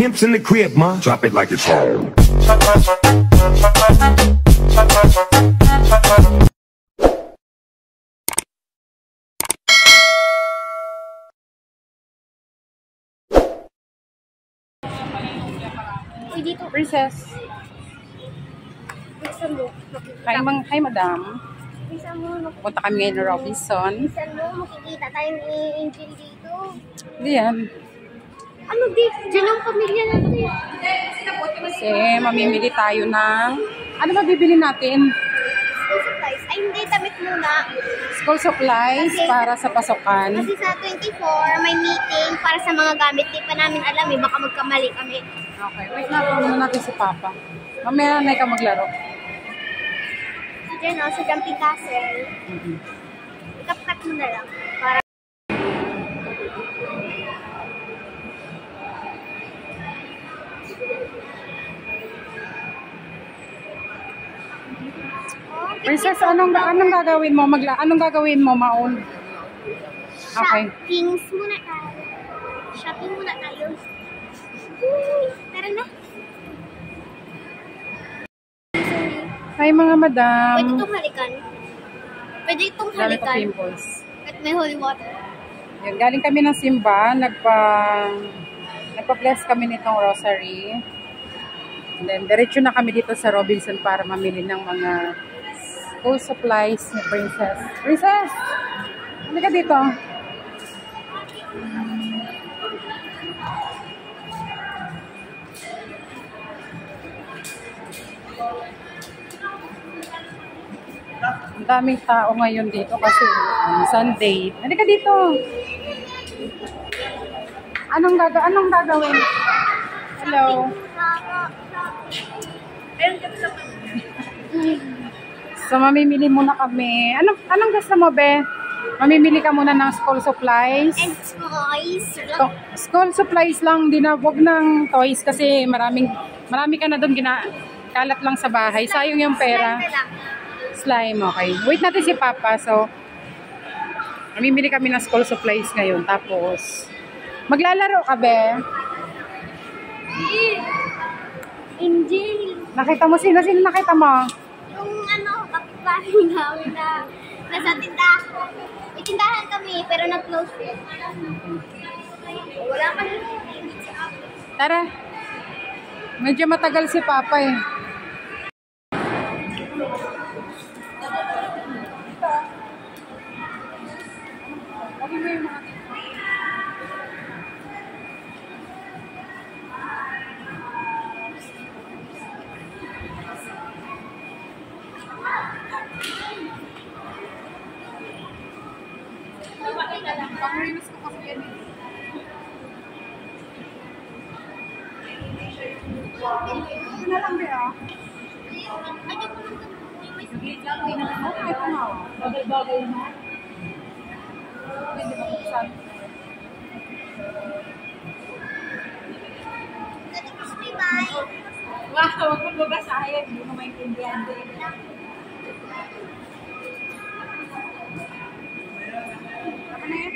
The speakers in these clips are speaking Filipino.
pimps in the crib, ma. Drop it like it's home. Princess. Hi, madam. Punta kami ngayon ng Robinson. Makikita tayo ni Angel dito. Hindi yan. Ano dito? Diyan ang pamilya natin. Kasi mamimili tayo ng... Ano ba bibili natin? School supplies. Ay, hindi. Damit muna. School supplies kasi, para sa pasukan. Kasi sa 24, may meeting para sa mga gamit. Di pa namin alam eh. Baka magkamali kami. Okay. Wait na. Muna natin si Papa. Mamaya na ikaw maglaro. Diyan o, sa Jumping Castle. Ikap-cut mo na lang. Para... Princess, anong gagawin mo? Anong gagawin mo, Maon? Okay. Shoppings muna tayo. Shopping muna tayo. Tara na. Hi, mga madam. Pwede itong halikan. Pwede itong halikan. Pimples. At may holy water. Yan, galing kami ng simba. Nagpa-bless kami nitong rosary. And then, diretso na kami dito sa Robinson para mamili ng mga school supplies ni Princess. Princess! Ano ka dito? Ang daming tao ngayon dito kasi Sunday. Ano ka dito? Anong gagawin? Hello. So, mamimili muna kami. Anong gusto mo, be? Mamimili ka muna ng school supplies. And toys. School supplies lang. Wag ng toys kasi marami ka na doon kalat lang sa bahay. Sayang yung pera. Slime, okay. Wait natin si Papa. So, mamimili kami ng school supplies ngayon. Tapos, maglalaro ka, be? Angel. Nakita mo sino nakita mo? Yung kapitbahay namin na nasa tindahan. May tindahan kami, pero na-close. Wala pa rin. Tara. Medyo matagal si Papa eh. Pang-rinos ko kasi yan eh. Ito na lang ba ah? Okay pa na. Bagay-bagay na. Pwede ba buksan? Wow, huwag mo babasahin. Hindi mo maintindihan din. Ano na yan?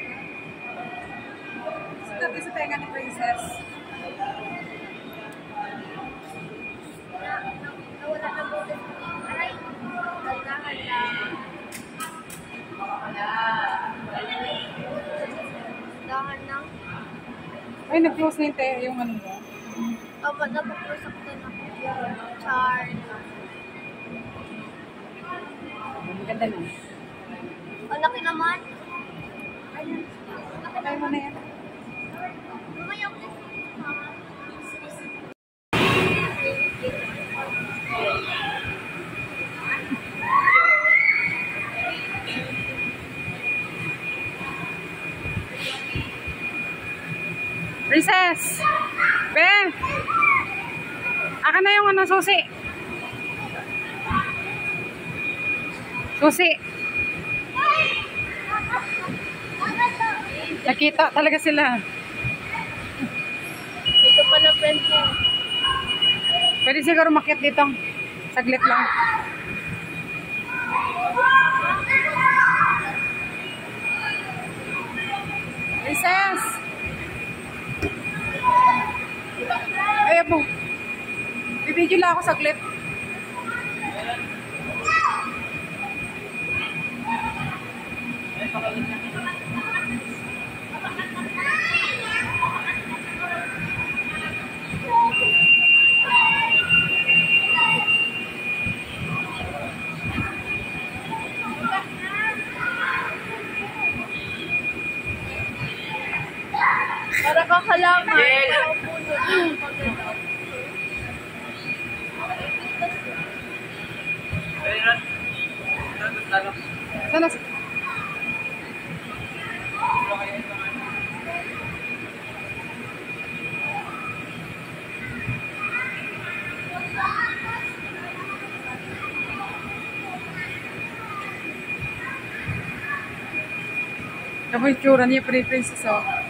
Sabi sa tenga ni Princess. Wala na po. Aray. Dahan lang. Ay, nag-close na yung ano mo. Opo, napag-close ako na char. Maganda na. Ang laki naman. Ayun. Patay mo na yan. Mamaya ko. Princess! Be! Aka na yung susi. Susi. Nakita talaga sila. Ito pala friend ko. Pwede siguro makiat dito. Saglit lang. Princess! live mo. Bibidyo lang ako saglit. Para kang halaman. Sana. Tapos yung tsura niya, princess, oh.